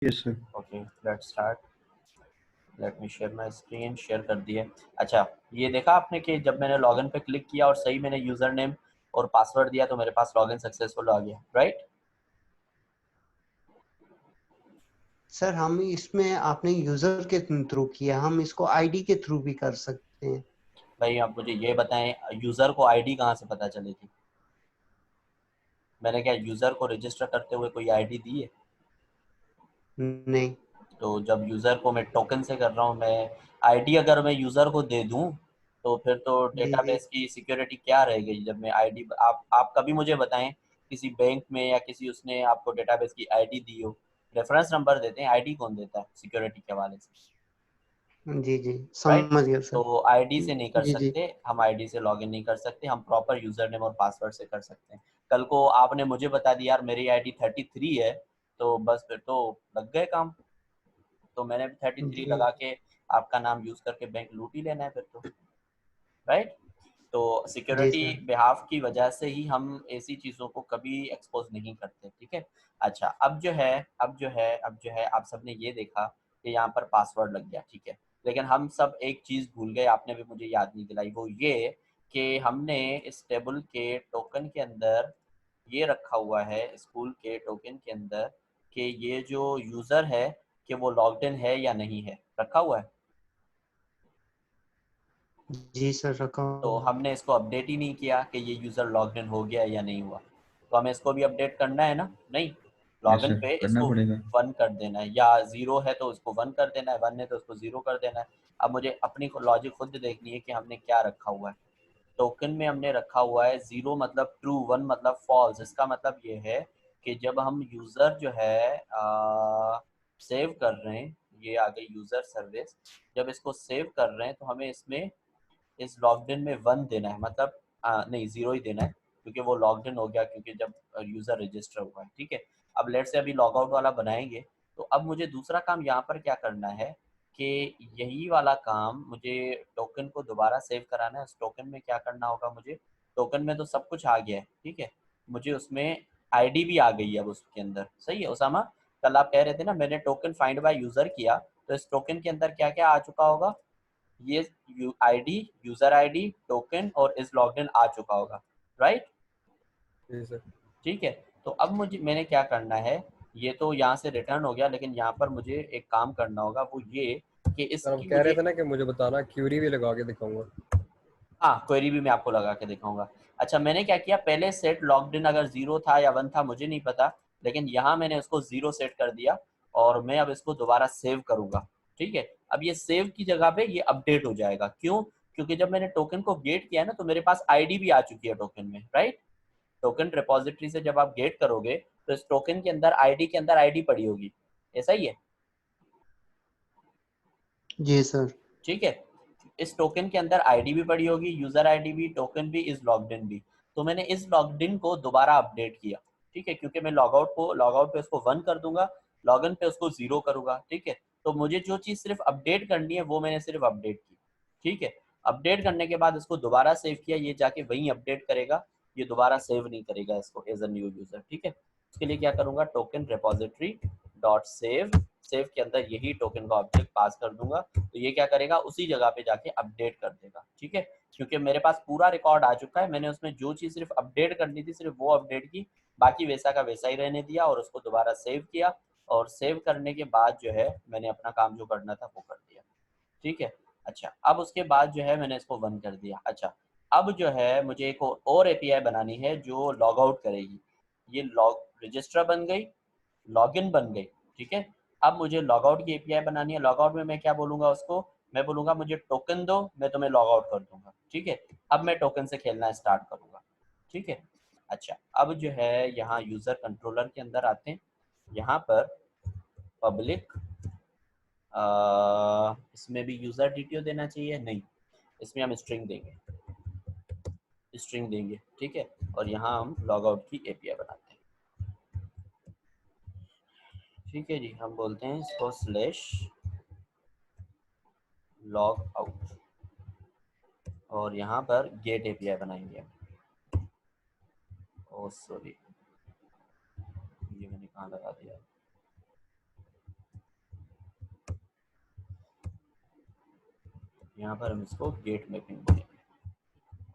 Yes sir. Okay let's start. Let me share my screen. Share कर दिए। अच्छा, ये देखा आपने कि जब मैंने लॉगिन पे क्लिक किया और सही मैंने यूजर नेम और पासवर्ड दिया तो मेरे पास लॉगिन सक्सेसफुल आ गया, राइट? सर हम इसमें आपने यूजर के थ्रू किया, हम इसको आईडी के थ्रू भी कर सकते हैं। भाई आप मुझे ये बताएं, यूजर को आईडी कहाँ से पता चलेगी? मैंने क्या यूजर को रजिस्टर करते हुए कोई आईडी दी है? नहीं। तो जब यूज़र को मैं टोकन से कर रहा हूँ, मैं आईडी अगर मैं यूज़र को दे दूँ तो फिर तो जी जी। डेटाबेस की सिक्योरिटी क्या रहेगी? जब मैं आईडी आप कभी मुझे बताएं किसी बैंक में या किसी उसने आपको डेटाबेस की आईडी दी हो, रेफरेंस नंबर देते हैं, आईडी कौन देता है सिक्योरिटी के हवाले से? जी जी, राइट? समझ गया सर। तो आईडी से नहीं कर जी जी। सकते हम, आईडी से लॉगिन नहीं कर सकते हम, प्रॉपर यूजर नेम और पासवर्ड से कर सकते हैं। कल को आपने मुझे बता दिया यार मेरी आईडी 33 है, तो बस फिर तो लग गए काम। तो मैंने भी 33 जी लगा के आपका नाम यूज करके बैंक लूट ही लेना है फिर तो, राइट? तो जी सिक्योरिटी सर। बिहाफ की वजह से ही हम ऐसी चीज़ों को कभी एक्सपोज नहीं करते, ठीक है? अच्छा, अब जो है आप सबने ये देखा कि यहाँ पर पासवर्ड लग गया, ठीक है? लेकिन हम सब एक चीज़ भूल गए, आपने भी मुझे याद नहीं दिलाई, वो ये कि हमने इस टेबल के टोकन के अंदर ये रखा हुआ है, स्कूल के टोकन के अंदर, कि ये जो यूज़र है कि वो लॉग्ड इन है या नहीं है, रखा हुआ है। जी सर, रखा तो हुआ है। हमने इसको अपडेट ही नहीं किया कि ये यूज़र लॉग्ड इन हो गया या नहीं हुआ। तो हमें इसको भी अपडेट करना है ना? नहीं, यस लॉगिन सर, पे करना इसको पड़ेगा। 1 कर देना है, या 0 है तो उसको 1 कर देना है, 1 है तो उसको 0 कर देना है। अब मुझे अपनी लॉजिक खुद देखनी है कि हमने क्या रखा हुआ है। टोकन में हमने रखा हुआ है 0 मतलब ट्रू, 1 मतलब फॉल्स। इसका मतलब ये है कि जब हम यूज़र जो है सेव कर रहे हैं, ये आ गई यूज़र सर्विस, जब इसको सेव कर रहे हैं तो हमें इसमें इस लॉग्ड इन में 1 देना है, मतलब नहीं 0 ही देना है, क्योंकि वो लॉग्ड इन हो गया, क्योंकि जब यूज़र रजिस्टर हुआ है, ठीक है? अब लेट से अभी लॉग आउट वाला बनाएंगे, तो अब मुझे दूसरा काम यहाँ पर क्या करना है कि यही वाला काम मुझे टोकन को दोबारा सेव कराना है। उस टोकन में क्या करना होगा मुझे? टोकन में तो सब कुछ आ गया है, ठीक है? मुझे उसमें आईडी भी आ गई है अब उसके अंदर, सही है उसामा? कल आप कह रहे थे ना मैंने टोकन फाइंड बाय यूज़र किया, तो इस टोकन के अंदर क्या क्या आ चुका होगा? ये आईडी, यूजर आईडी, टोकन और इस लॉगिन आ चुका होगा, राइट? जी सर। ठीक है। तो अब मुझे मैंने क्या करना है, ये तो यहाँ से रिटर्न हो गया, लेकिन यहाँ पर मुझे एक काम करना होगा, वो ये कि सर हम इसकी कह रहे मुझे, थे ना कि मुझे बताना, क्यूरी भी लगा के दिखाऊंगा। हाँ क्वेरी भी मैं आपको लगा के दिखाऊंगा। अच्छा, मैंने क्या किया, पहले सेट लॉग्ड इन अगर 0 था या 1 था मुझे नहीं पता, लेकिन यहाँ मैंने उसको 0 सेट कर दिया और मैं अब इसको दोबारा सेव करूंगा, ठीक है? अब ये सेव की जगह पे ये अपडेट हो जाएगा, क्यों? क्योंकि जब मैंने टोकन को गेट किया ना तो मेरे पास आईडी भी आ चुकी है टोकन में, राइट? टोकन रिपोजिटरी से जब आप गेट करोगे तो इस टोकन के अंदर आईडी के अंदर आईडी पड़ी होगी, ऐसा ही है, जी सर। ठीक है? इस टोकन के अंदर आईडी भी पड़ी होगी, यूजर आईडी भी, टोकन भी, इस लॉग्ड इन भी। तो मैंने इस लॉग्ड इन को दोबारा अपडेट किया, ठीक है? क्योंकि मैं लॉग आउट पे उसको 1 कर दूंगा, लॉग इन पे उसको 0 करूंगा, ठीक है? तो मुझे जो चीज सिर्फ अपडेट करनी है वो मैंने सिर्फ अपडेट की, ठीक है? अपडेट करने के बाद इसको दोबारा सेव किया, ये जाके वहीं अपडेट करेगा, ये दोबारा सेव नहीं करेगा इसको एज अ न्यू यूजर, ठीक है? उसके लिए क्या करूंगा, token repository dot save, save के अंदर यही टोकन का ऑब्जेक्ट पास कर दूंगा, तो ये क्या करेगा, उसी जगह पे जाके अपडेट कर देगा, ठीक है? क्योंकि मेरे पास पूरा रिकॉर्ड आ चुका है, मैंने उसमें जो चीज सिर्फ अपडेट करनी थी सिर्फ वो अपडेट की, बाकी वैसा का वैसा ही रहने दिया और उसको दोबारा सेव किया, और सेव करने के बाद जो है मैंने अपना काम जो करना था वो कर दिया, ठीक है? अच्छा, अब उसके बाद जो है मैंने इसको 1 कर दिया। अच्छा, अब जो है मुझे एक और एपीआई बनानी है जो लॉग आउट करेगी। ये लॉग रजिस्टर बन गई, लॉगिन बन गई, ठीक है? अब मुझे लॉग आउट की एपीआई बनानी है। लॉग आउट में मैं क्या बोलूंगा उसको, मैं बोलूंगा मुझे टोकन दो, मैं तुम्हें लॉग आउट कर दूंगा, ठीक है? अब मैं टोकन से खेलना स्टार्ट करूंगा, ठीक है? अच्छा, अब जो है यहाँ यूजर कंट्रोलर के अंदर आते हैं, यहाँ पर पब्लिक, इसमें भी यूजर डिटेल देना चाहिए, नहीं इसमें हम स्ट्रिंग देंगे, स्ट्रिंग देंगे, ठीक है? और यहाँ हम लॉग आउट की एपीआई बनाते हैं, ठीक है जी? हम बोलते हैं इसको स्लैश लॉग आउट, और यहाँ पर गेट एपीआई बनाएंगे। ओ सॉरी, ये मैंने कहाँ लगा दिया, यहाँ पर हम इसको गेट मैपिंग बोलेंगे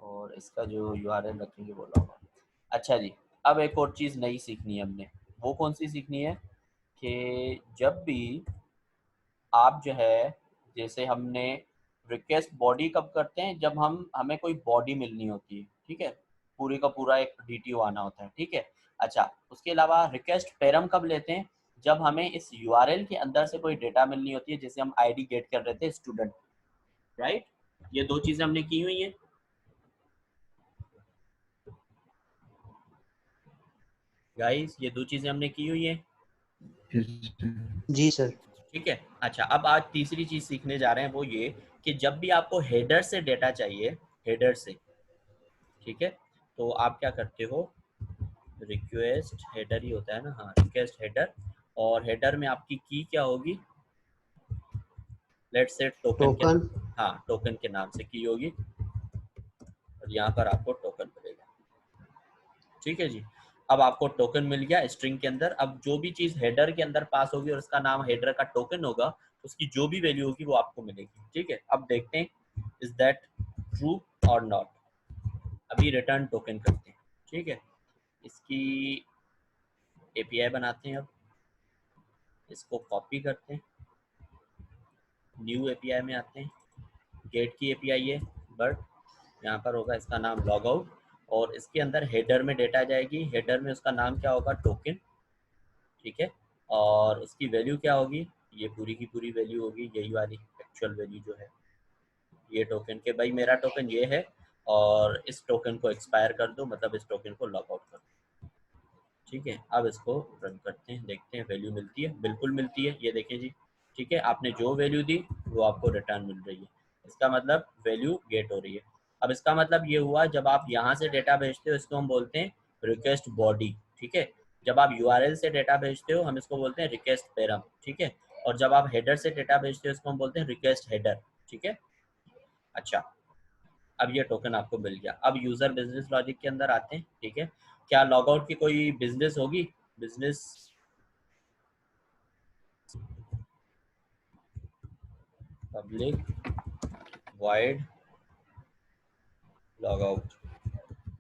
और इसका जो यूआरएल रखेंगे वो लॉग। अच्छा जी, अब एक और चीज़ नई सीखनी है हमने। वो कौन सी सीखनी है कि जब भी आप जो है, जैसे हमने रिक्वेस्ट बॉडी कब करते हैं, जब हमें कोई बॉडी मिलनी होती है, ठीक है, पूरी का पूरा एक डीटीओ आना होता है, ठीक है। अच्छा, उसके अलावा रिक्वेस्ट पैरम कब लेते हैं, जब हमें इस यूआरएल के अंदर से कोई डेटा मिलनी होती है, जैसे हम आईडी गेट कर रहे थे स्टूडेंट, राइट। ये दो चीजें हमने की हुई हैं। गाइस, ये दो चीजें हमने की हुई हैं, जी सर। ठीक है। अच्छा, अब आज तीसरी चीज सीखने जा रहे हैं, वो ये कि जब भी आपको हेडर से डेटा चाहिए, हेडर से, ठीक है, तो आप क्या करते हो, रिक्वेस्ट हेडर ही होता है ना, हाँ, रिक्वेस्ट हेडर, और हेडर में आपकी की क्या होगी, लेट्स से टोकन के, टोकन। हाँ, टोकन के नाम से की होगी, और यहाँ पर आपको टोकन मिलेगा, ठीक है जी। अब आपको टोकन मिल गया स्ट्रिंग के अंदर। अब जो भी चीज हेडर के अंदर पास होगी और उसका नाम हेडर का टोकन होगा, उसकी जो भी वैल्यू होगी वो आपको मिलेगी, ठीक है। अब देखते हैं इज दैट ट्रू और नॉट। अभी रिटर्न टोकन करते हैं, ठीक है। इसकी एपीआई बनाते हैं, अब इसको कॉपी करते हैं, न्यू एपीआई में आते हैं, गेट की एपीआई है, बट यहाँ पर होगा इसका नाम लॉग आउट, और इसके अंदर हेडर में डेटा जाएगी, हेडर में उसका नाम क्या होगा, टोकन, ठीक है। और उसकी वैल्यू क्या होगी, ये पूरी की पूरी वैल्यू होगी, यही वाली एक्चुअल वैल्यू जो है, ये टोकन के, भाई मेरा टोकन ये है और इस टोकन को एक्सपायर कर दो, मतलब इस टोकन को लॉग आउट कर दो, ठीक है। अब इसको रन करते हैं, देखते हैं वैल्यू मिलती है, बिल्कुल मिलती है, ये देखें जी, ठीक है। आपने जो वैल्यू दी वो आपको रिटर्न मिल रही है, इसका मतलब वैल्यू गेट हो रही है। अब इसका मतलब ये हुआ, जब आप यहाँ से डेटा भेजते हो इसको हम बोलते हैं रिक्वेस्ट बॉडी, ठीक है। जब आप यूआरएल से डेटा भेजते हो हम इसको बोलते हैं रिक्वेस्ट पैरम, ठीक है। और जब आप हेडर से डेटा भेजते हो इसको हम बोलते हैं रिक्वेस्ट हेडर, ठीक है। अच्छा, अब ये टोकन आपको मिल गया। अब यूजर बिजनेस लॉजिक के अंदर आते हैं, ठीक है। क्या लॉगआउट की कोई बिजनेस होगी, बिजनेस पब्लिक वाइड लॉगआउट,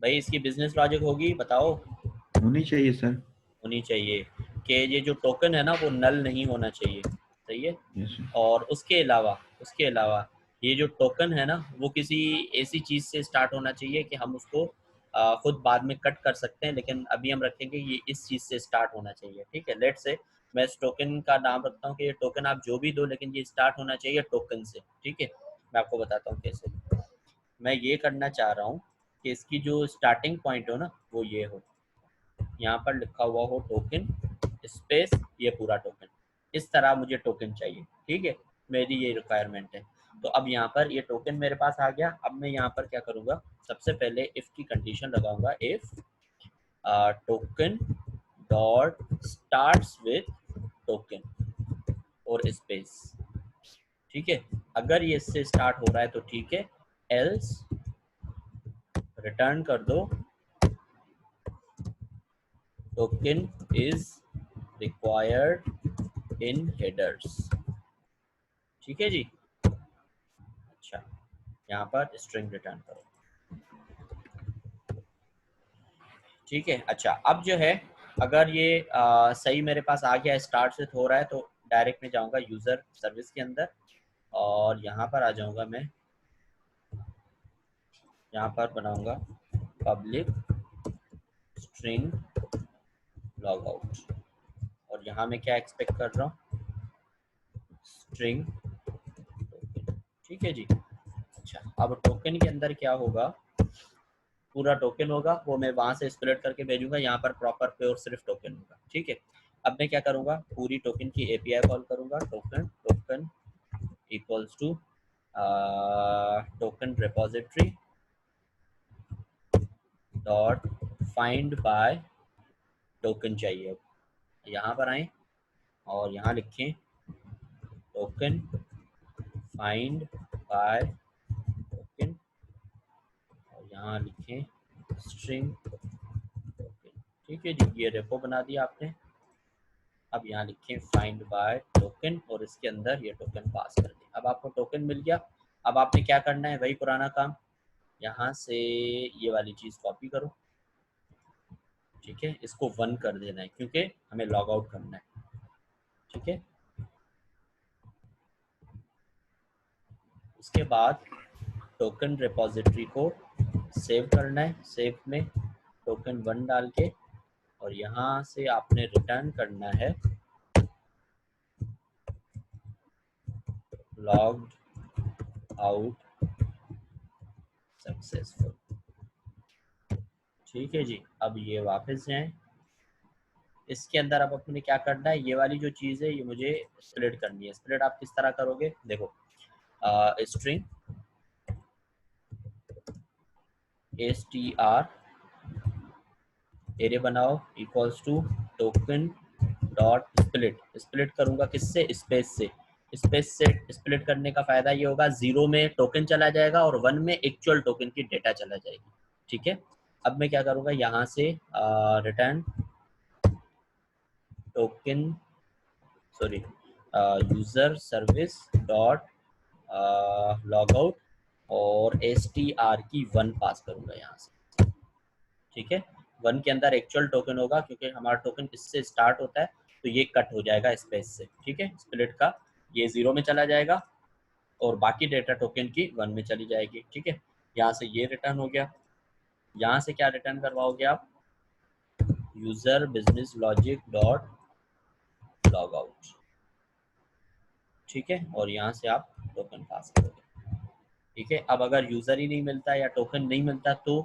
भाई इसकी बिजनेस लॉजिक होगी, बताओ। होनी चाहिए सर। होनी चाहिए कि ये जो टोकन है ना वो नल नहीं होना चाहिए, सही है। Yes sir. और उसके अलावा ये जो टोकन है ना वो किसी ऐसी चीज से स्टार्ट होना चाहिए कि हम उसको खुद बाद में कट कर सकते हैं, लेकिन अभी हम रखेंगे ये इस चीज से स्टार्ट होना चाहिए, ठीक है। लेट से मैं इस टोकन का नाम रखता हूँ कि ये टोकन आप जो भी दो, लेकिन ये स्टार्ट होना चाहिए टोकन से, ठीक है। मैं आपको बताता हूँ कैसे। मैं ये करना चाह रहा हूँ कि इसकी जो स्टार्टिंग पॉइंट हो ना वो ये हो, यहाँ पर लिखा हुआ हो टोकन स्पेस ये पूरा टोकन, इस तरह मुझे टोकन चाहिए, ठीक है। मेरी ये रिक्वायरमेंट है। तो अब यहाँ पर ये टोकन मेरे पास आ गया। अब मैं यहाँ पर क्या करूँगा, सबसे पहले इफ की कंडीशन लगाऊंगा, if token dot starts with token और स्पेस, ठीक है। अगर ये इससे स्टार्ट हो रहा है तो ठीक है, एल्स रिटर्न कर दो token is required in headers, ठीक है जी। अच्छा, यहाँ पर स्ट्रिंग रिटर्न करो, ठीक है। अच्छा, अब जो है अगर ये सही मेरे पास आ गया, स्टार्ट से हो रहा है, तो डायरेक्ट में जाऊँगा यूज़र सर्विस के अंदर और यहाँ पर आ जाऊँगा मैं, यहाँ पर बनाऊँगा पब्लिक स्ट्रिंग लॉग आउट, और यहाँ मैं क्या एक्सपेक्ट कर रहा हूँ, स्ट्रिंग टोकन, ठीक है जी। अच्छा, अब टोकन के अंदर क्या होगा, पूरा टोकन होगा, वो मैं वहाँ से स्प्लिट करके भेजूंगा, यहाँ पर प्रॉपर प्योर सिर्फ टोकन होगा, ठीक है। अब मैं क्या करूँगा, पूरी टोकन की एपीआई कॉल करूँगा, token equals to token repository dot find by token चाहिए। अब यहाँ पर आए और यहाँ लिखें टोकन फाइंड बाय टोकन, और यहाँ लिखें स्ट्रिंग टोकन, ठीक है जी। ये रेपो बना दिया आपने। अब यहाँ लिखें फाइंड बाय टोकन और इसके अंदर ये टोकन पास कर दें। अब आपको टोकन मिल गया। अब आपने क्या करना है, वही पुराना काम, यहाँ से ये वाली चीज़ कॉपी करो, ठीक है, इसको 1 कर देना है क्योंकि हमें लॉग आउट करना है, ठीक है। उसके बाद टोकन रिपोजिटरी को सेव करना है, सेव में टोकन 1 डाल के, और यहाँ से आपने रिटर्न करना है लॉग्ड आउट सक्सेसफुल, ठीक है जी। अब ये वापस जाएं, इसके अंदर अब अपने क्या करना है, ये वाली जो चीज़ है ये मुझे स्प्लिट करनी है। स्प्लिट आप किस तरह करोगे, देखो, स्ट्रिंग str एरे बनाओ equals to token dot split, split करूंगा किससे, स्पेस से। स्पेस से स्प्लिट करने का फायदा ये होगा, 0 में टोकन चला जाएगा और 1 में एक्चुअल टोकन की डेटा चला जाएगी, ठीक है। अब मैं क्या करूंगा, यहाँ से return token sorry user service dot log out और str की 1 पास करूंगा यहाँ से, ठीक है। 1 के अंदर एक्चुअल टोकन होगा क्योंकि हमारा टोकन इससे स्टार्ट होता है, तो ये कट हो जाएगा स्पेस से, ठीक है। स्प्लिट का ये 0 में चला जाएगा और बाकी डेटा टोकन की 1 में चली जाएगी, ठीक है। यहाँ से ये रिटर्न हो गया। यहाँ से क्या रिटर्न करवाओगे आप, user business logic dot log out, ठीक है, और यहाँ से आप टोकन पास करोगे, ठीक है। अब अगर यूजर ही नहीं मिलता या टोकन नहीं मिलता तो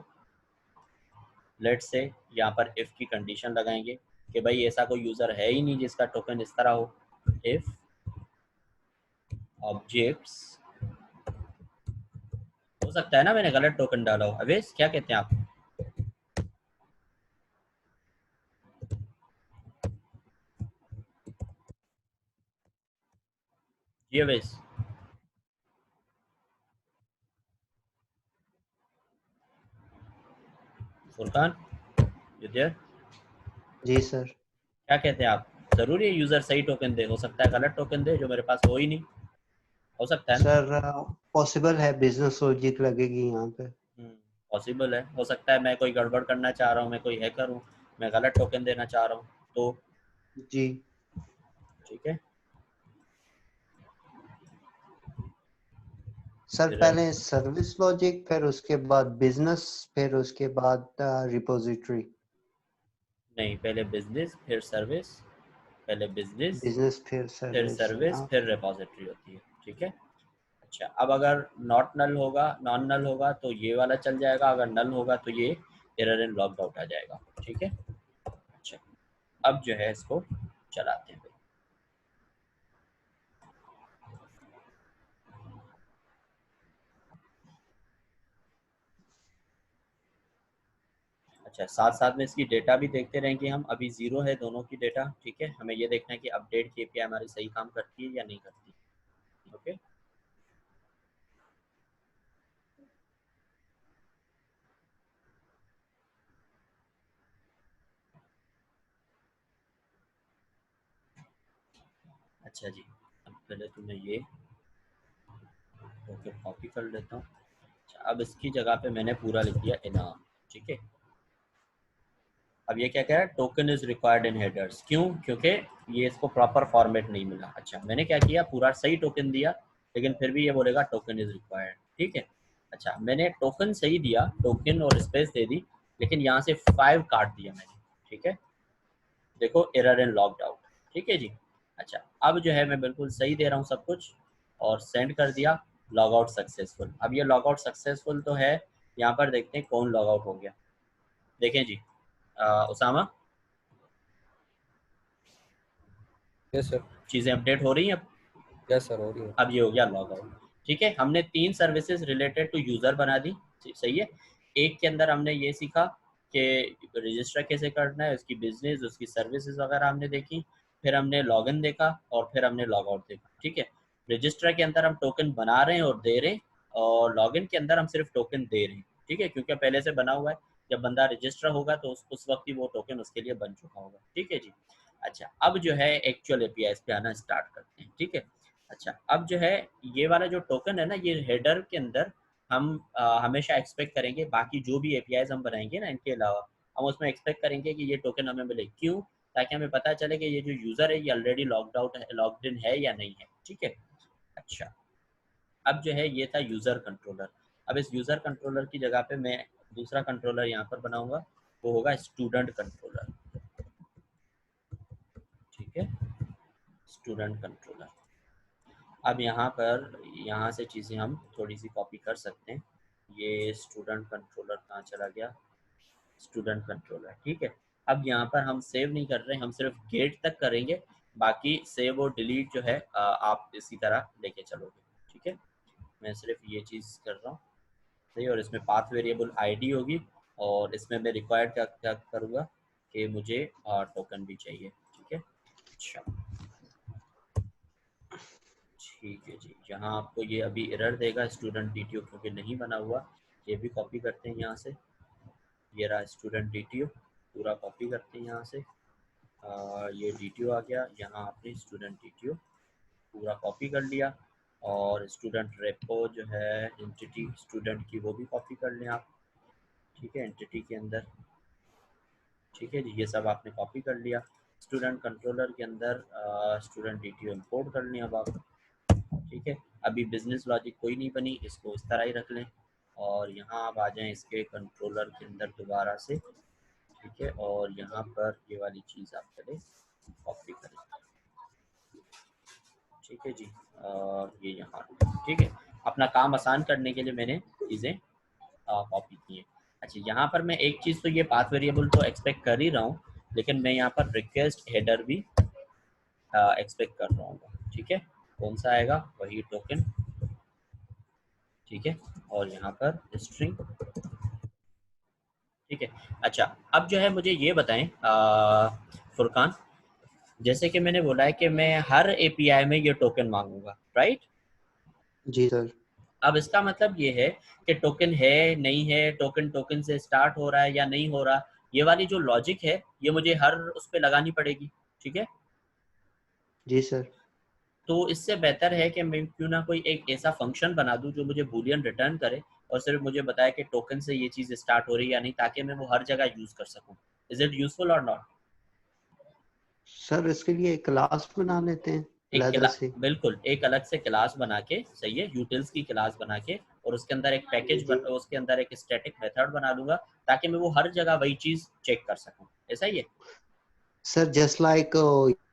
लेट से यहाँ पर इफ की कंडीशन लगाएंगे कि भाई ऐसा कोई यूजर है ही नहीं जिसका टोकन इस तरह हो। इफ ऑब्जेक्ट्स, हो सकता है ना मैंने गलत टोकन डाला हो, अवेश क्या कहते हैं आप, जी अवेश, फुरकान, युद्धर, जी सर। क्या कहते हैं आप, जरूरी है यूजर सही टोकन दे, हो सकता है गलत टोकन दे जो मेरे पास हो ही नहीं, हो सकता है ना। सर पॉसिबल है, बिजनेस लॉजिक लगेगी यहाँ पे। पॉसिबल है, हो सकता है मैं कोई गड़बड़ करना चाह रहा हूँ, मैं कोई हैकर हूँ, मैं गलत टोकन देना चाह रहा हूँ, तो जी ठीक है। सर, फिर पहले सर्विस लॉजिक, फिर उसके बाद बिजनेस, फिर उसके बाद रिपोजिटरी। नहीं, पहले बिजनेस फिर सर्विस, पहले बिजनेस बिजनेस फिर फिर सर्विस। सर्विस फिर रिपोजिटरी होती है, ठीक है। अच्छा, अब अगर नॉट नल होगा, नॉन नल होगा तो ये वाला चल जाएगा, अगर नल होगा तो ये एरर इन लॉग्ड आउट आ जाएगा, ठीक है। अच्छा, अब जो है इसको चलाते हैं। अच्छा, साथ साथ में इसकी डेटा भी देखते रहेंगे हम, अभी 0 है दोनों की डेटा, ठीक है। हमें ये देखना है कि अपडेट की एपीआई हमारी सही काम करती है या नहीं करती, ओके। अच्छा जी, अब पहले तो मैं ये ओके कॉपी कर लेता हूँ। अच्छा, अब इसकी जगह पे मैंने पूरा लिख दिया इनाम, ठीक है। अब ये क्या कह रहा है, token is required in headers, क्यों, क्योंकि ये इसको प्रॉपर फॉर्मेट नहीं मिला। अच्छा, मैंने क्या किया, पूरा सही टोकन दिया लेकिन फिर भी ये बोलेगा टोकन इज रिक्वायर्ड, ठीक है। अच्छा, मैंने टोकन सही दिया, टोकन और स्पेस दे दी, लेकिन यहाँ से 5 काट दिया मैंने, ठीक है। देखो, एरर इन लॉग्ड आउट, ठीक है जी। अच्छा, अब जो है मैं बिल्कुल सही दे रहा हूँ सब कुछ और सेंड कर दिया, लॉग आउट सक्सेसफुल। अब ये लॉग आउट सक्सेसफुल तो है, यहाँ पर देखते हैं कौन लॉग आउट हो गया। देखें जी, उसामा, यस सर। चीज़ें अपडेट हो रही हैं अब। यस सर, हो रही है। अब ये हो गया लॉग आउट, ठीक है। हमने 3 सर्विसेज रिलेटेड टू यूजर बना दी, सही है। एक के अंदर हमने ये सीखा कि रजिस्टर कैसे करना है, उसकी बिजनेस, उसकी सर्विसेज वगैरह हमने देखी। फिर हमने लॉगिन देखा और फिर हमने लॉग आउट देखा, ठीक है। रजिस्टर के अंदर हम टोकन बना रहे हैं और दे रहे हैं, और लॉगिन के अंदर हम सिर्फ टोकन दे रहे हैं, ठीक है, क्योंकि पहले से बना हुआ है। जब बंदा रजिस्टर होगा तो उस वक्त ही वो टोकन उसके लिए बन चुका होगा, ठीक है जी। अच्छा, अब जो है एक्चुअल एपीआई पे आना स्टार्ट करते हैं, ठीक है। अच्छा, अब जो है ये वाला जो टोकन है ना, ये हेडर के अंदर हम हमेशा एक्सपेक्ट करेंगे, बाकी जो भी एपीआईज हम बनाएंगे ना इनके अलावा, हम उसमें एक्सपेक्ट करेंगे कि ये टोकन हमें मिले। क्यों? ताकि हमें पता चले कि ये जो यूज़र है ये ऑलरेडी लॉग्ड आउट है, लॉग्ड इन है या नहीं है। ठीक है। अच्छा, अब जो है ये था यूज़र कंट्रोलर। अब इस यूज़र कंट्रोलर की जगह पे मैं दूसरा कंट्रोलर यहाँ पर बनाऊंगा, वो होगा स्टूडेंट कंट्रोलर। ठीक है, स्टूडेंट कंट्रोलर। अब यहाँ से चीज़ें हम थोड़ी सी कॉपी कर सकते हैं। ये स्टूडेंट कंट्रोलर कहाँ चला गया? Student controller. ठीक है, अब यहाँ पर हम सेव नहीं कर रहे, हम सिर्फ गेट तक करेंगे, बाकी सेव और डिलीट जो है आप इसी तरह लेके चलोगे। ठीक है, मैं सिर्फ ये चीज़ कर रहा हूँ सही। और इसमें पाथ वेरिएबल आईडी होगी, और इसमें मैं रिक्वायर्ड क्या करूँगा कि मुझे टोकन भी चाहिए। ठीक है। अच्छा, ठीक है जी। यहाँ आपको ये अभी एरर देगा स्टूडेंट डीटीओ क्योंकि नहीं बना हुआ। ये भी कॉपी करते हैं यहाँ से, ये रहा स्टूडेंट डीटीओ, पूरा कॉपी करते हैं यहाँ से। ये डीटीओ आ गया, यहाँ आपने स्टूडेंट डीटीओ पूरा कॉपी कर लिया। और स्टूडेंट रेपो जो है एंटिटी स्टूडेंट की, वो भी कॉपी कर लें आप। ठीक है, एंटिटी के अंदर। ठीक है जी, ये सब आपने कॉपी कर लिया। स्टूडेंट कंट्रोलर के अंदर स्टूडेंट डीटीओ इंपोर्ट कर लें अब आप। ठीक है, अभी बिजनेस लॉजिक कोई नहीं बनी, इसको इस तरह ही रख लें। और यहाँ आप आ जाएं इसके कंट्रोलर के अंदर दोबारा से। ठीक है, और यहाँ पर ये वाली चीज़ आप पहले कॉपी करें। ठीक है जी, और ये यहाँ। ठीक है, अपना काम आसान करने के लिए मैंने चीज़ें कॉपी की है। अच्छा, यहाँ पर मैं एक चीज़, तो ये पाथ वेरिएबल तो एक्सपेक्ट कर ही रहा हूँ, लेकिन मैं यहाँ पर रिक्वेस्ट हेडर भी एक्सपेक्ट कर रहा हूँ। ठीक है, कौन सा आएगा? वही टोकन। ठीक है, और यहाँ पर स्ट्रिंग। ठीक है। अच्छा, अब जो है मुझे ये बताएं फुरकान, जैसे कि मैंने बोला है कि मैं हर एपीआई में ये टोकन मांगूंगा, राइट? जी सर। अब इसका मतलब ये है कि टोकन है नहीं है, टोकन टोकन से स्टार्ट हो रहा है या नहीं हो रहा, ये वाली जो लॉजिक है ये मुझे हर उस पर लगानी पड़ेगी। ठीक है, जी सर। तो इससे बेहतर है कि मैं क्यों ना कोई एक ऐसा फंक्शन बना दूं जो मुझे बूलियन रिटर्न करे और सिर्फ मुझे बताए कि टोकन से ये चीज़ स्टार्ट हो रही है या नहीं, ताकि मैं वो हर जगह यूज कर सकूं। इज इट यूजफुल और नॉट? सर इसके लिए एक क्लास बना लेते हैं लेदर से। बिल्कुल, एक अलग से क्लास बना के, सही है, यूटिल्स की क्लास बना के, और उसके अंदर एक पैकेज उसके अंदर एक स्टैटिक मेथड बना लूंगा, ताकि मैं वो हर जगह वही चीज चेक कर सकूं। ऐसा ही है सर जस्ट लाइक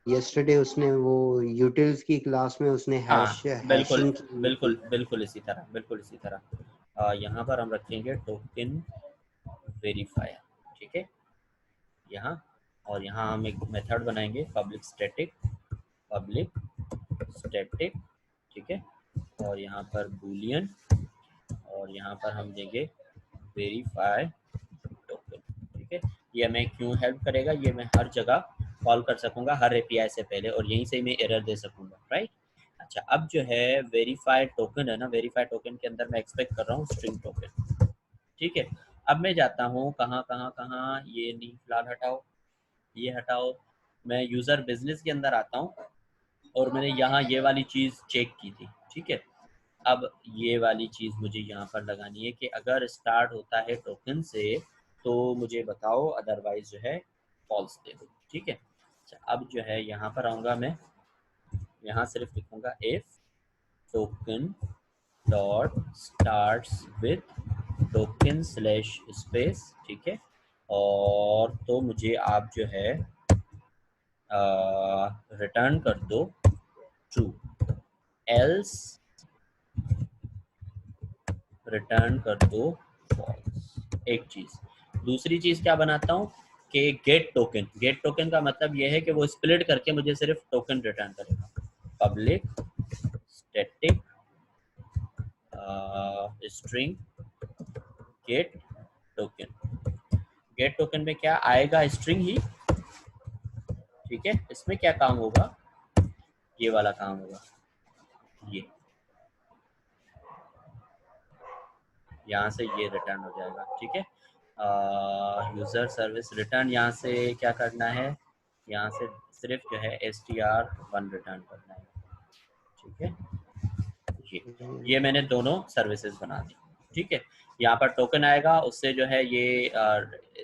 यस्टरडे उसने वो यूटिल्स की क्लास में उसने हाँ, बिल्कुल हैशिंग की बिल्कुल थी। बिल्कुल इसी तरह, बिल्कुल इसी तरह। यहाँ पर हम रखेंगे टोकन वेरीफायर। ठीक है, यहाँ, और यहाँ हम एक मेथड बनाएंगे पब्लिक स्टैटिक, पब्लिक स्टैटिक। ठीक है, और यहाँ पर बूलियन, और यहाँ पर हम देंगे वेरीफाई टोकन। ठीक है, ये हमें क्यों हेल्प करेगा? ये मैं हर जगह कॉल कर सकूंगा हर एपीआई से पहले, और यहीं से मैं एरर दे सकूंगा, राइट? अच्छा, अब जो है वेरीफाइड टोकन है ना, वेरीफाइड टोकन के अंदर मैं एक्सपेक्ट कर रहा हूँ स्ट्रिंग टोकन। ठीक है, अब मैं जाता हूँ कहाँ कहाँ कहाँ, ये नहीं फिलहाल हटाओ, ये हटाओ। मैं यूज़र बिजनेस के अंदर आता हूँ, और मैंने यहाँ ये वाली चीज़ चेक की थी। ठीक है, अब ये वाली चीज़ मुझे यहाँ पर लगानी है कि अगर स्टार्ट होता है टोकन से तो मुझे बताओ, अदरवाइज जो है फॉल्स दे दो। ठीक है, अच्छा, अब जो है यहाँ पर आऊँगा मैं, यहाँ सिर्फ लिखूँगा if token dot starts with token slash space. ठीक है, और तो मुझे आप जो है रिटर्न कर दो ट्रू, एल्स रिटर्न कर दो फॉल्स। एक चीज, दूसरी चीज क्या बनाता हूँ कि गेट टोकन। गेट टोकन का मतलब यह है कि वो स्प्लिट करके मुझे सिर्फ टोकन रिटर्न करेगा। Public static string get token. Get token में क्या आएगा? स्ट्रिंग ही। ठीक है, इसमें क्या काम होगा? ये वाला काम होगा, ये यहाँ से ये रिटर्न हो जाएगा। ठीक है, यूज़र सर्विस रिटर्न, यहाँ से क्या करना है? यहाँ से सिर्फ जो है str1 रिटर्न करना है। ठीक है। ये मैंने दोनों सर्विसेज बना दी, ठीक है। यहाँ पर टोकन आएगा, उससे जो है ये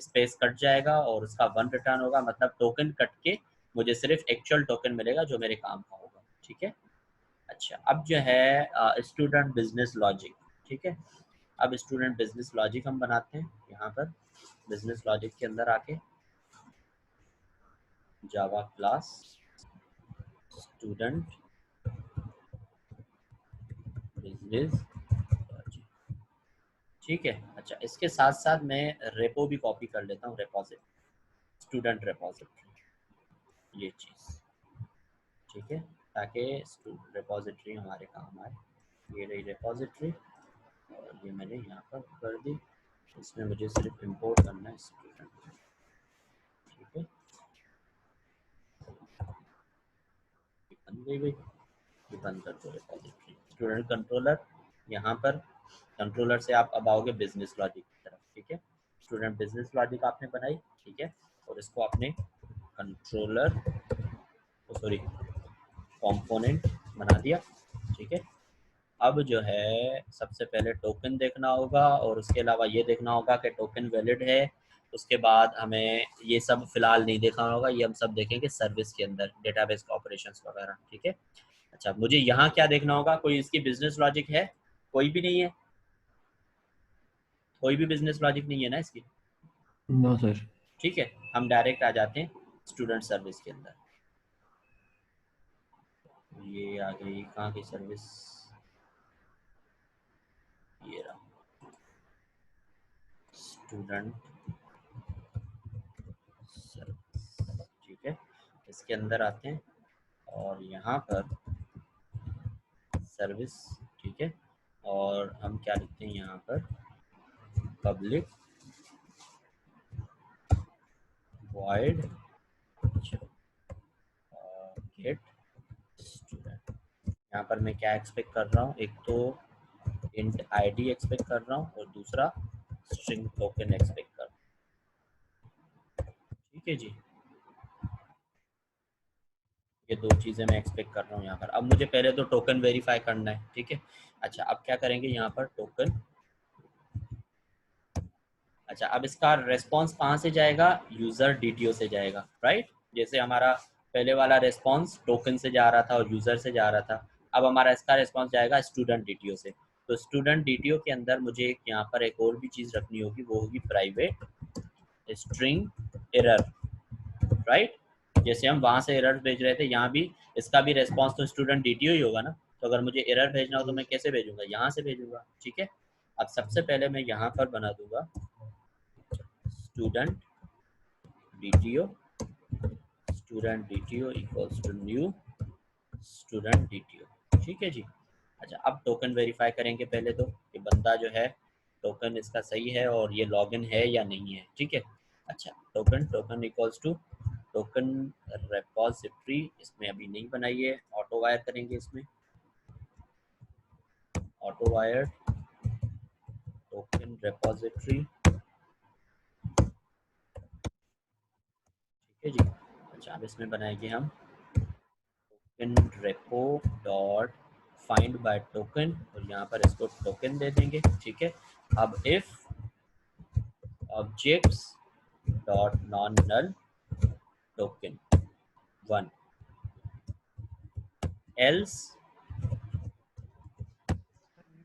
स्पेस कट जाएगा और उसका 1 रिटर्न होगा, मतलब टोकन कट के मुझे सिर्फ एक्चुअल टोकन मिलेगा जो मेरे काम का होगा, ठीक है। अच्छा, अब जो है स्टूडेंट बिजनेस लॉजिक, ठीक है। अब स्टूडेंट बिजनेस लॉजिक हम बनाते हैं। यहाँ पर बिजनेस लॉजिक के अंदर आके Java class student business logic, ठीक है। अच्छा, इसके साथ साथ मैं रेपो भी कॉपी कर लेता हूँ, रेपोजिटरी, स्टूडेंट रेपोजिटरी, ये चीज़, ठीक है, ताकि रेपोजिटरी हमारे काम आए। ये रही रेपोजिटरी और ये मैंने यहाँ पर कर दी। इसमें मुझे सिर्फ इंपोर्ट करना है स्टूडेंट, ठीक है। बन गई भाई, ये बंद कर दो रेपोजिटरी। स्टूडेंट कंट्रोलर, यहाँ पर कंट्रोलर से आप अब आओगे बिजनेस लॉजिक की तरफ, ठीक है। स्टूडेंट बिजनेस लॉजिक आपने बनाई, ठीक है, और इसको आपने कंट्रोलर सॉरी कंपोनेंट बना दिया, ठीक है। अब जो है सबसे पहले टोकन देखना होगा और उसके अलावा ये देखना होगा कि टोकन वैलिड है। उसके बाद हमें ये सब फिलहाल नहीं देखना होगा, ये हम सब देखेंगे सर्विस के अंदर, डेटाबेस ऑपरेशंस वगैरह, ठीक है। अच्छा, मुझे यहाँ क्या देखना होगा, कोई इसकी बिजनेस लॉजिक है? कोई भी नहीं है, कोई भी बिजनेस लॉजिक नहीं है ना इसकी? No sir. ठीक है, हम डायरेक्ट आ जाते हैं स्टूडेंट सर्विस के अंदर। ये आ गई, कहाँ की सर्विस, ये रहा स्टूडेंट सर्विस, ठीक है। इसके अंदर आते हैं और यहाँ पर सर्विस, ठीक है, और हम क्या लिखते हैं यहाँ पर, पब्लिक void गेट स्टूडेंट। यहाँ पर मैं क्या एक्सपेक्ट कर रहा हूँ, एक तो इंट आईडी एक्सपेक्ट कर रहा हूँ और दूसरा स्ट्रिंग टोकन एक्सपेक्ट कर रहा हूँ, ठीक है जी। ये दो चीज़ें मैं एक्सपेक्ट कर रहा हूँ यहाँ पर। अब मुझे पहले तो टोकन वेरीफाई करना है, ठीक है। अच्छा, अब क्या करेंगे यहाँ पर टोकन, अच्छा, अब इसका रेस्पॉन्स कहाँ से जाएगा, यूज़र डीटीओ से जाएगा, राइट। जैसे हमारा पहले वाला रेस्पॉन्स टोकन से जा रहा था और यूज़र से जा रहा था, अब हमारा इसका रेस्पॉन्स जाएगा स्टूडेंट डीटीओ से। तो स्टूडेंट डीटीओ के अंदर मुझे एक यहाँ पर एक और भी चीज़ रखनी होगी, वो होगी प्राइवेट स्ट्रिंग एरर, राइट। जैसे हम वहाँ से एरर भेज रहे थे, यहाँ भी इसका भी रेस्पॉन्स तो स्टूडेंट डीटीओ ही होगा ना। तो अगर मुझे एरर भेजना हो तो मैं कैसे भेजूंगा, यहाँ से भेजूंगा, ठीक है। अब सबसे पहले मैं यहाँ पर बना दूंगा student DTO, student DTO equals to new student DTO, ठीक है जी। अच्छा, अब टोकन वेरीफाई करेंगे पहले तो कि बंदा जो है टोकन इसका सही है और ये लॉगिन है या नहीं है, ठीक है। अच्छा, token equals to token repository, इसमें अभी नहीं बनाई है, ऑटो वायर करेंगे इसमें, ऑटो वायर टोकन रेपोजिटरी, ठीक है जी। अच्छा, अब इसमें बनाएंगे हम token repo dot find by token और यहाँ पर इसको टोकन दे देंगे, ठीक है। अब if objects dot non null token 1 else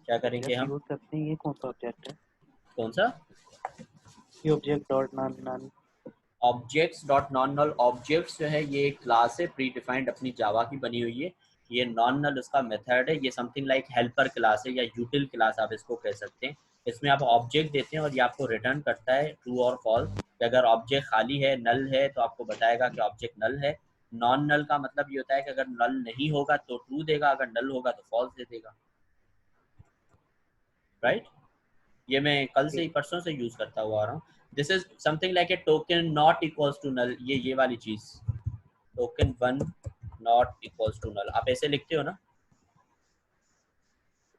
क्या करेंगे हम, यूज करते हैं, ये कौन सा ऑब्जेक्ट है? कौन सा? ये ऑब्जेक्ट डॉट नॉन नल, ऑब्जेक्ट्स डॉट नॉन नल, ऑब्जेक्ट्स जो है ये एक क्लास है प्री डिफाइंड अपनी जावा की बनी हुई है। ये नॉन नल उसका मेथड है, ये समथिंग लाइक हेल्पर क्लास है या यूटिल क्लास आप इसको कह सकते हैं। इसमें आप ऑब्जेक्ट देते हैं और ये आपको रिटर्न करता है ट्रू और फॉल्स। अगर ऑब्जेक्ट खाली है, नल है, तो आपको बताएगा कि ऑब्जेक्ट नल है। नॉन नल का मतलब ये होता है कि अगर नल नहीं होगा तो ट्रू देगा, अगर नल होगा तो फॉल्स दे देगा, राइट। ये मैं कल से ही परसों से यूज करता हुआ आ रहा हूँ। This is something like a token not equals to null, ये वाली चीज, token 1 not equals to null, आप ऐसे लिखते हो ना।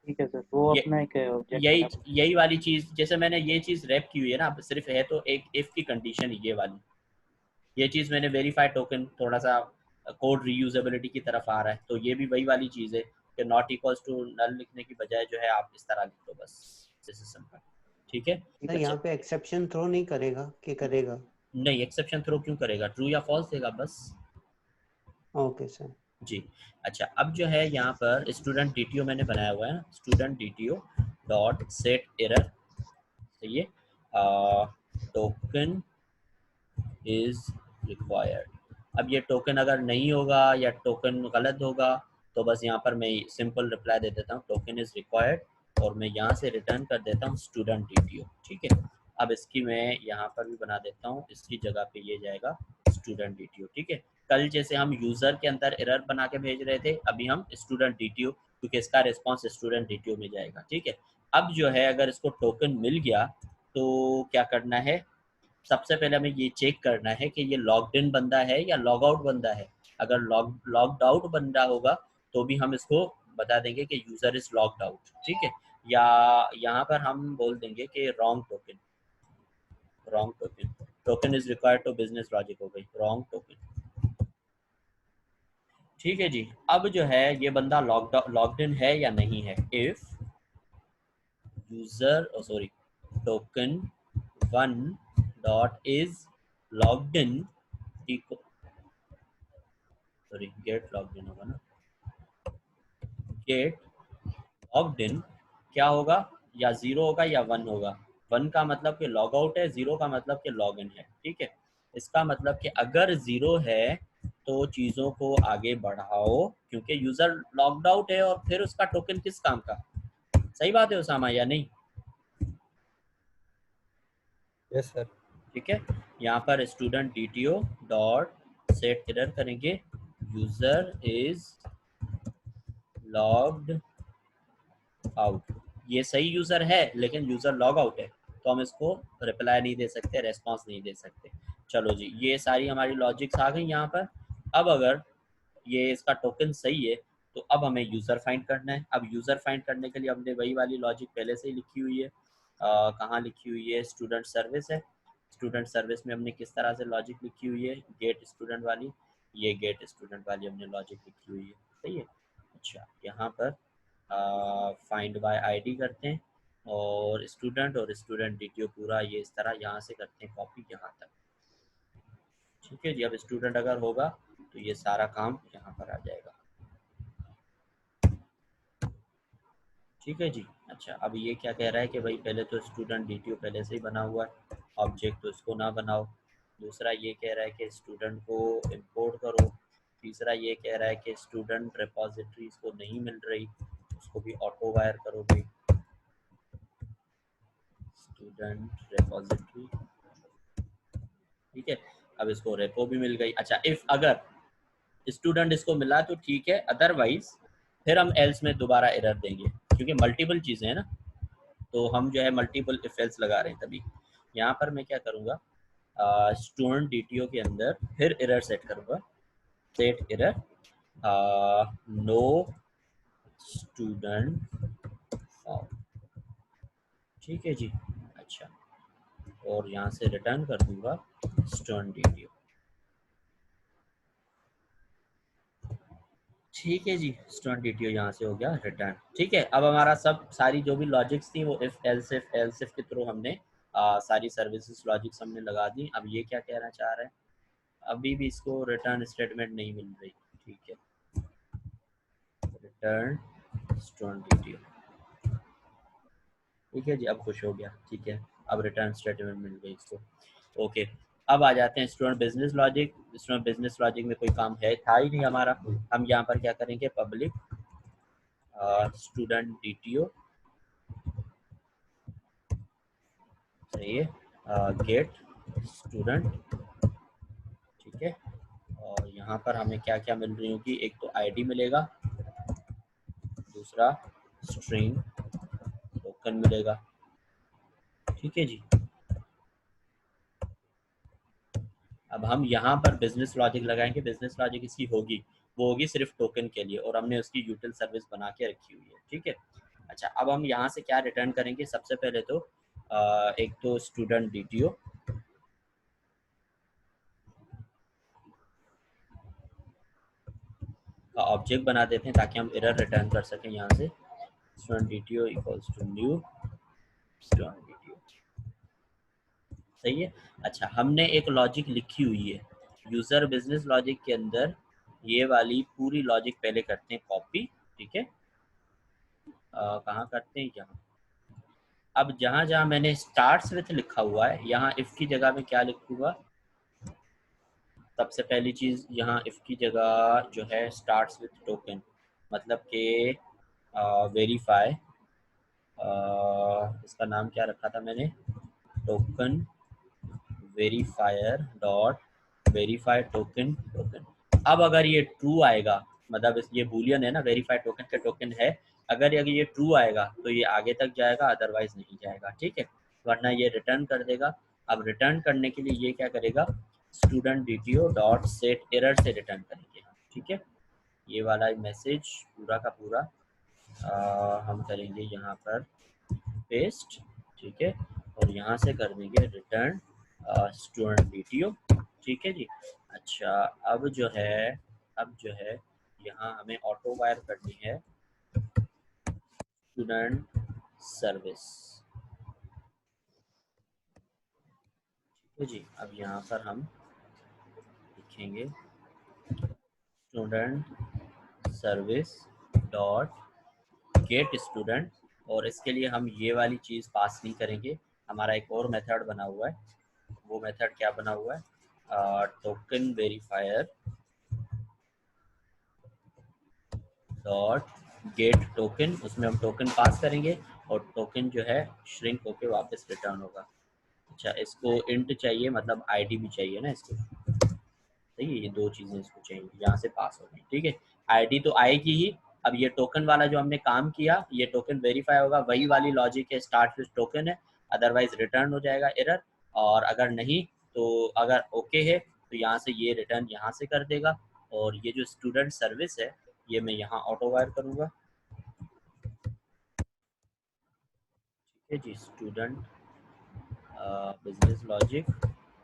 ठीक है सर, वो ये अपना एक ऑब्जेक्ट यही है। यही वाली चीज, जैसे मैंने ये चीज रैप की हुई है ना, सिर्फ है तो एक इफ की कंडीशन ये वाली, ये चीज मैंने वेरीफाई टोकन, थोड़ा सा कोड रीयूजेबिलिटी की तरफ आ रहा है, तो ये भी वही वाली चीज है। कि नॉट इक्वल्स टू नल लिखने की बजाय जो है आप इस तरह लिख लो बस, दिस इज सिंपल। ठीक है सर यहाँ पे एक्सेप्शन थ्रो नहीं करेगा कि करेगा? नहीं, एक्सेप्शन थ्रो क्यों करेगा, ट्रू या फॉल्स देगा बस। Okay sir. जी अच्छा, अब जो है यहाँ पर स्टूडेंट डीटीओ मैंने बनाया हुआ है ना, student DTO dot set error, सही है, टोकन इज रिक्वायर्ड। अब ये टोकन अगर नहीं होगा या टोकन गलत होगा तो बस यहाँ पर मैं सिंपल रिप्लाई दे देता हूँ टोकन इज रिक्वायर्ड, और मैं यहाँ से रिटर्न कर देता हूँ स्टूडेंट डीटीओ। ठीक है, अब इसकी मैं यहाँ पर भी बना देता हूँ, इसकी जगह पे ये जाएगा स्टूडेंट डीटीओ। ठीक है, कल जैसे हम यूजर के अंदर एरर बना के भेज रहे थे, अभी हम स्टूडेंट डीटीओ, क्योंकि इसका रिस्पॉन्स स्टूडेंट डीटीओ में जाएगा। ठीक है, अब जो है अगर इसको टोकन मिल गया तो क्या करना है, सबसे पहले हमें ये चेक करना है कि ये लॉग्ड इन बंदा है या लॉग आउट बंदा है। अगर लॉग्ड आउट बंदा होगा तो भी हम इसको बता देंगे कि यूजर इज लॉग्ड आउट। ठीक है, या यहाँ पर हम बोल देंगे कि wrong token, wrong token, token is required to business logic हो गई, रॉन्ग टोकन। ठीक है जी, अब जो है ये बंदा लॉग्ड इन है या नहीं है। If user sorry token 1 dot is logged in, sorry get logged in होगा ना, गेट लॉग्ड इन क्या होगा, या 0 होगा या 1 होगा। 1 का मतलब कि लॉग आउट है, 0 का मतलब कि लॉग इन है। ठीक है, इसका मतलब कि अगर 0 है तो चीज़ों को आगे बढ़ाओ, क्योंकि यूज़र लॉग्ड आउट है और फिर उसका टोकन किस काम का। सही बात है उसामा या नहीं? Yes sir. ठीक है, यहाँ पर student DTO dot set error करेंगे यूज़र इज लॉग्ड आउट। ये सही यूज़र है लेकिन यूज़र लॉग आउट है, तो हम इसको रिप्लाई नहीं दे सकते, रेस्पॉन्स नहीं दे सकते। चलो जी, ये सारी हमारी लॉजिक्स आ गई यहाँ पर। अब अगर ये इसका टोकन सही है तो अब हमें यूज़र फाइंड करना है। अब यूज़र फाइंड करने के लिए हमने वही वाली लॉजिक पहले से ही लिखी हुई है। कहाँ लिखी हुई है, स्टूडेंट सर्विस है। स्टूडेंट सर्विस में हमने किस तरह से लॉजिक लिखी हुई है, गेट स्टूडेंट वाली, ये गेट स्टूडेंट वाली हमने लॉजिक लिखी हुई है। सही है, अच्छा यहाँ पर फाइंड बाय आईडी करते हैं और स्टूडेंट डीटीओ पूरा ये इस तरह यहाँ से करते हैं कॉपी यहाँ तक। ठीक है जी, अब स्टूडेंट अगर होगा तो ये सारा काम यहाँ पर आ जाएगा। ठीक है जी, अच्छा अब ये क्या कह रहा है कि भाई पहले तो स्टूडेंट डीटीओ पहले से ही बना हुआ है ऑब्जेक्ट, तो इसको ना बनाओ। दूसरा ये कह रहा है कि स्टूडेंट को इंपोर्ट करो। तीसरा ये कह रहा है कि स्टूडेंट रिपोजिटरी इसको नहीं मिल रही, उसको भी ऑटो वायर करो भाई, स्टूडेंट रिपोजिटरी। ठीक है, अब इसको रेपो भी मिल गई। अच्छा, इफ अगर स्टूडेंट इसको मिला तो ठीक है, अदरवाइज फिर हम एल्स में दोबारा एरर देंगे, क्योंकि मल्टीपल चीज़ें हैं ना, तो हम जो है मल्टीपल इफ एल्स लगा रहे हैं। तभी यहाँ पर मैं क्या करूँगा, स्टूडेंट डीटीओ के अंदर फिर एरर सेट करूँगा, set error no student found. ठीक है जी, अच्छा, और यहाँ से रिटर्न कर दूंगा स्टूडेंट डीटीओ। ठीक है जी, स्टूडेंट डीटीओ यहाँ से हो गया रिटर्न। ठीक है, अब हमारा सब सारी जो भी लॉजिक्स थी वो इफ एल्स इफ के थ्रू हमने सारी सर्विसेज लॉजिक्स हमने लगा दी। अब ये क्या कहना चाह रहा है, अभी भी इसको रिटर्न स्टेटमेंट नहीं मिल रही। ठीक है, रिटर्न स्टूडेंट डीटीओ। ठीक है जी, अब खुश हो गया। ठीक है, अब रिटर्न स्टेटमेंट मिल गई इसको। ओके, अब आ जाते हैं student business logic. Student business logic में कोई काम है था ही नहीं हमारा। हम यहाँ पर क्या करेंगे, पब्लिक स्टूडेंट डीटीओ, सही है, गेट स्टूडेंट। ठीक है, और यहाँ पर हमें क्या क्या मिल रही होगी, एक तो आईडी मिलेगा, दूसरा स्ट्रिंग टोकन मिलेगा। ठीक है जी, अब हम यहाँ पर बिजनेस लॉजिक लगाएंगे। बिजनेस लॉजिक इसकी होगी, वो होगी सिर्फ टोकन के लिए, और हमने उसकी यूटिल सर्विस बना के रखी हुई है। ठीक है, अच्छा अब हम यहाँ से क्या रिटर्न करेंगे, सबसे पहले तो एक तो स्टूडेंट डीटीओ, का ऑब्जेक्ट बना देते हैं ताकि हम एरर रिटर्न कर सकें यहाँ से। Student DTO equals to new student DTO. सही है। अच्छा, हमने एक लॉजिक लिखी हुई है यूजर बिजनेस लॉजिक के अंदर, ये वाली पूरी लॉजिक पहले करते हैं कॉपी, ठीक है। कहाँ करते हैं, यहाँ। अब जहाँ जहाँ मैंने स्टार्ट्स विथ लिखा हुआ है, यहाँ इफ की जगह में क्या लिखूंगा, सबसे पहली चीज यहाँ इफ की जगह जो है स्टार्ट्स विथ टोकन, मतलब कि वेरीफाई, इसका नाम क्या रखा था मैंने, token verifier dot verify token token. अब अगर ये ट्रू आएगा, मतलब ये बूलियन है ना, वेरीफाई टोकन का टोकन है, अगर ये ट्रू आएगा तो ये आगे तक जाएगा, अदरवाइज नहीं जाएगा, ठीक है, वरना ये रिटर्न कर देगा। अब रिटर्न करने के लिए ये क्या करेगा, student DTO dot set error से रिटर्न करेंगे, ठीक है। ये वाला मैसेज पूरा का पूरा हम करेंगे यहाँ पर पेस्ट, ठीक है, और यहाँ से कर देंगे रिटर्न स्टूडेंट डीटीओ, ठीक है जी। अच्छा, अब जो है यहाँ हमें ऑटो वायर करनी है स्टूडेंट सर्विस, ठीक है जी। अब यहाँ पर हम लिखेंगे student service dot gate student, और इसके लिए हम ये वाली चीज़ पास नहीं करेंगे, हमारा एक और मेथड बना हुआ है। वो मेथड क्या बना हुआ है, token verifier dot gate token, उसमें हम टोकन पास करेंगे और टोकन जो है श्रिंक होके वापस रिटर्न होगा। अच्छा, इसको इंट चाहिए, मतलब आईडी भी चाहिए ना इसको, सही है, ये दो चीज़ें इसको चाहिए, यहाँ से पास हो गई, ठीक है। आईडी तो आएगी ही। अब ये टोकन वाला जो हमने काम किया, ये टोकन वेरीफाई होगा, वही वाली लॉजिक है, स्टार्ट विद टोकन है, अदरवाइज रिटर्न हो जाएगा एरर, और अगर नहीं तो अगर ओके है तो यहाँ से ये रिटर्न यहाँ से कर देगा। और ये जो स्टूडेंट सर्विस है ये मैं यहाँ ऑटो वायर करूँगा, ठीक है जी, स्टूडेंट बिजनेस लॉजिक,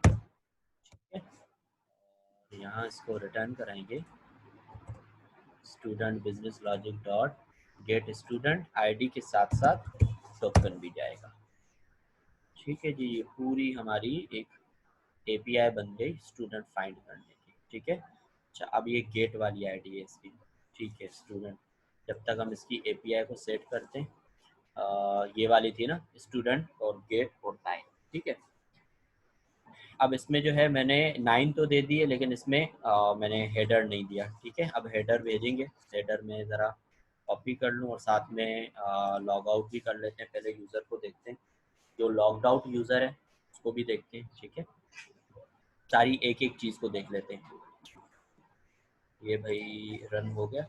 ठीक है, यहाँ इसको रिटर्न कराएंगे student business logic dot gate student, ID के साथ साथ टोकन भी जाएगा, ठीक है जी। ये पूरी हमारी एक एपीआई बन गई स्टूडेंट फाइंड करने की, ठीक है। अच्छा, अब ये गेट वाली आईडी है इसकी, ठीक है, स्टूडेंट, जब तक हम इसकी एपीआई को सेट करते हैं, ये वाली थी ना स्टूडेंट और गेट और टाइम, ठीक है। अब इसमें जो है मैंने 9 तो दे दिए, लेकिन इसमें मैंने हेडर नहीं दिया, ठीक है। अब हेडर भेजेंगे, हेडर में ज़रा कॉपी कर लूँ और साथ में लॉग आउट भी कर लेते हैं, पहले यूज़र को देखते हैं, जो लॉग्ड आउट यूज़र है उसको भी देखते हैं, ठीक है, सारी एक एक चीज़ को देख लेते हैं। ये भाई रन हो गया,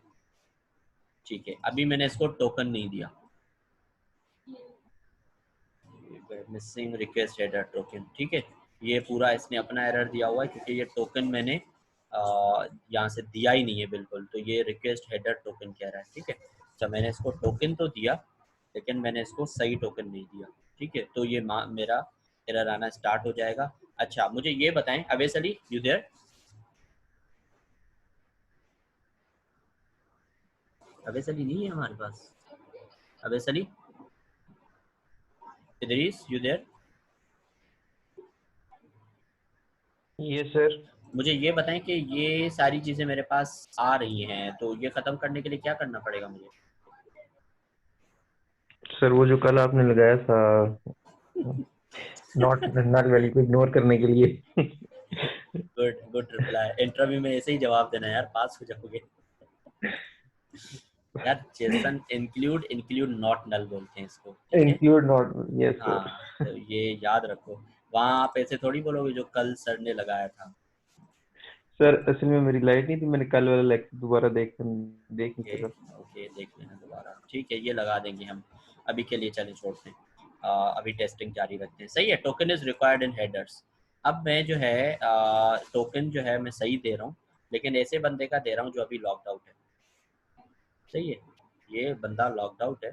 ठीक है। अभी मैंने इसको टोकन नहीं दिया, मिसिंग रिक्वेस्ट हेडर टोकन, ठीक है। ये पूरा इसने अपना एरर दिया हुआ है क्योंकि ये टोकन मैंने यहाँ से दिया ही नहीं है बिल्कुल, तो ये रिक्वेस्ट हेडर टोकन कह रहा है, ठीक है। अच्छा, मैंने इसको टोकन तो दिया लेकिन मैंने इसको सही टोकन नहीं दिया, ठीक है, तो ये मेरा एरर आना स्टार्ट हो जाएगा। अच्छा, मुझे ये बताएं, अवेश अली यू देयर, अवेश अली नहीं है हमारे पास, Avesh Ali, Idris you there, yes sir. मुझे ये बताएं कि ये सारी चीज़ें मेरे पास आ रही हैं, तो ये ख़त्म करने के लिए क्या करना पड़ेगा मुझे? सर वो जो कल आपने लगाया था नॉट नॉट वैलिड को इग्नोर करने के लिए। गुड गुड रिप्लाई, इंटरव्यू में ऐसे ही जवाब देना यार, पास हो जाओगे यार। JSON include include not null बोलते हैं इसको, ठीक है। इंक्लूड नॉट, यस हाँ, सर। तो ये याद रखो, वहाँ आप ऐसे थोड़ी बोलोगे जो कल सर ने लगाया था। सर असल में मेरी लाइट नहीं थी, मैंने कल वाला लेक्चर दोबारा देख नहीं ओके सका। ओके, देख लेना दोबारा, ठीक है, ये लगा देंगे हम, अभी के लिए चले छोड़ते हैं, अभी टेस्टिंग जारी रखते हैं। सही है, token is required in headers. अब मैं जो है टोकन जो है मैं सही दे रहा हूँ, लेकिन ऐसे बंदे का दे रहा हूँ जो अभी लॉक्ड आउट है, सही है, ये बंदा लॉक्ड आउट है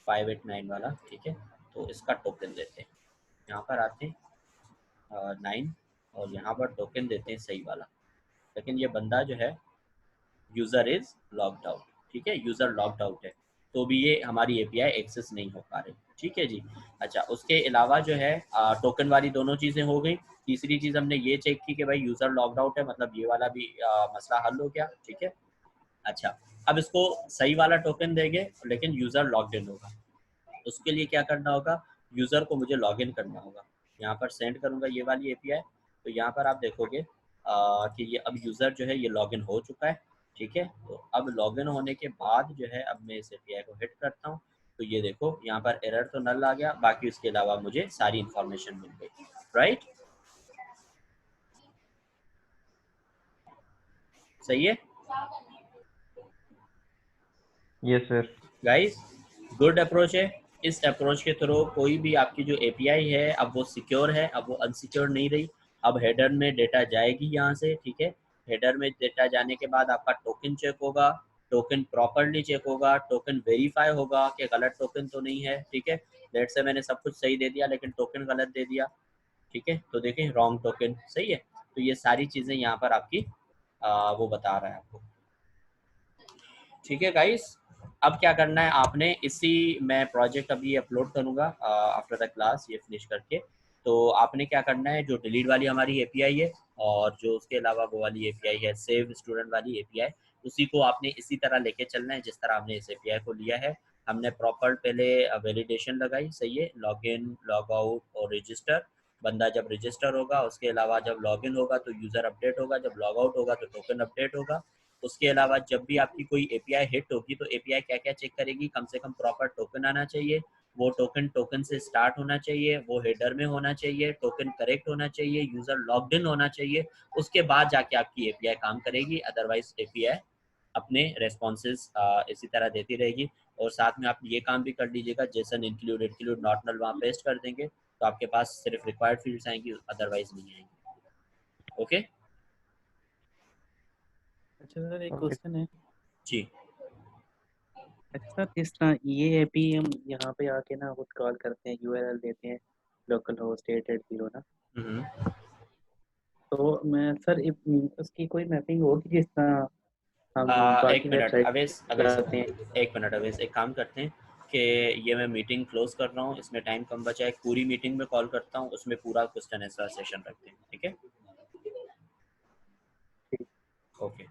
589 वाला, ठीक है, तो इसका टोकन देते हैं, यहाँ पर आते हैं 9 और यहाँ पर टोकन देते हैं सही वाला, लेकिन ये बंदा जो है यूजर इज लॉग्ड आउट, ठीक है, यूजर लॉग्ड आउट है, तो भी ये हमारी एपीआई एक्सेस नहीं हो पा रही, ठीक है जी। अच्छा, उसके अलावा जो है टोकन वाली दोनों चीज़ें हो गई। तीसरी चीज़ हमने ये चेक की कि भाई यूज़र लॉग्ड आउट है, मतलब ये वाला भी मसला हल हो गया, ठीक है। अच्छा, अब इसको सही वाला टोकन देंगे लेकिन यूज़र लॉग्ड इन होगा, उसके लिए क्या करना होगा, यूज़र को मुझे लॉगिन करना होगा। यहाँ पर सेंड करूँगा ये वाली एपीआई, तो यहाँ पर आप देखोगे कि ये अब यूज़र जो है ये लॉगिन हो चुका है, ठीक है। तो अब लॉगिन होने के बाद जो है अब मैं इस एपीआई को हिट करता हूँ, तो ये देखो यहाँ पर एरर तो नल आ गया, बाकी उसके अलावा मुझे सारी इन्फॉर्मेशन मिल गई, राइट। सही है yes sir. Guys, good approach है। इस अप्रोच के थ्रू कोई भी आपकी जो एपीआई है अब वो सिक्योर है, अब वो अनसिक्योर नहीं रही। अब हेडर में डेटा जाएगी यहाँ से, ठीक है। हेडर में डेटा जाने के बाद आपका टोकन चेक होगा, टोकन प्रॉपरली चेक होगा, टोकन वेरीफाई होगा कि गलत टोकन तो नहीं है, ठीक है। लेट से मैंने सब कुछ सही दे दिया लेकिन टोकन गलत दे दिया, ठीक है, तो देखें रॉन्ग टोकन, सही है। तो ये सारी चीज़ें यहाँ पर आपकी वो बता रहा है आपको, ठीक है गाइस। अब क्या करना है आपने, इसी मैं प्रोजेक्ट अभी अपलोड करूँगा आफ्टर द क्लास ये फिनिश करके। तो आपने क्या करना है, जो डिलीट वाली हमारी एपीआई है और जो उसके अलावा वो वाली एपीआई है सेव स्टूडेंट वाली एपीआई, उसी को आपने इसी तरह लेके चलना है जिस तरह आपने इस एपीआई को लिया है। हमने प्रॉपर पहले वैलिडेशन लगाई, सही है, लॉगिन, लॉग आउट और रजिस्टर। बंदा जब रजिस्टर होगा, उसके अलावा जब लॉगिन होगा तो यूज़र अपडेट होगा, जब लॉग आउट होगा तो टोकन अपडेट होगा। उसके अलावा जब भी आपकी कोई एपीआई हिट होगी तो एपीआई क्या क्या चेक करेगी, कम से कम प्रॉपर टोकन आना चाहिए, वो टोकन से स्टार्ट होना चाहिए, वो हेडर में होना चाहिए, टोकन करेक्ट होना चाहिए, यूजर लॉग्ड इन होना चाहिए। उसके बाद जाके आपकी एपीआई काम करेगी, अदरवाइज एपीआई अपने रेस्पॉन्सेज इसी तरह देती रहेगी। और साथ में आप ये काम भी कर लीजिएगा, जेसन इंक्लूड नॉट नल वहाँ पेस्ट कर देंगे तो आपके पास सिर्फ रिक्वायर्ड फील्ड्स आएंगी, अदरवाइज नहीं आएंगी। ओके अच्छा सर, एक ओके। क्वेश्चन है। जी। अच्छा सर, इस तरह ये ऐप ही हम यहाँ पे आके ना खुद कॉल करते हैं, यूआरएल देते हैं लोकल होस्ट 880 ना, हम्म। तो मैं सर उसकी कोई मैपिंग होगी जिस तरह हम एक बाकी मिनट वेबसाइट अवेश, जाते हैं? एक मिनट अवेश, एक काम करते हैं कि ये मैं मीटिंग क्लोज कर रहा हूँ, इसमें टाइम कम बचा है, एक पूरी मीटिंग में कॉल करता हूँ, उसमें पूरा क्वेश्चन आंसर सेशन रखते हैं, ठीक है। ओके।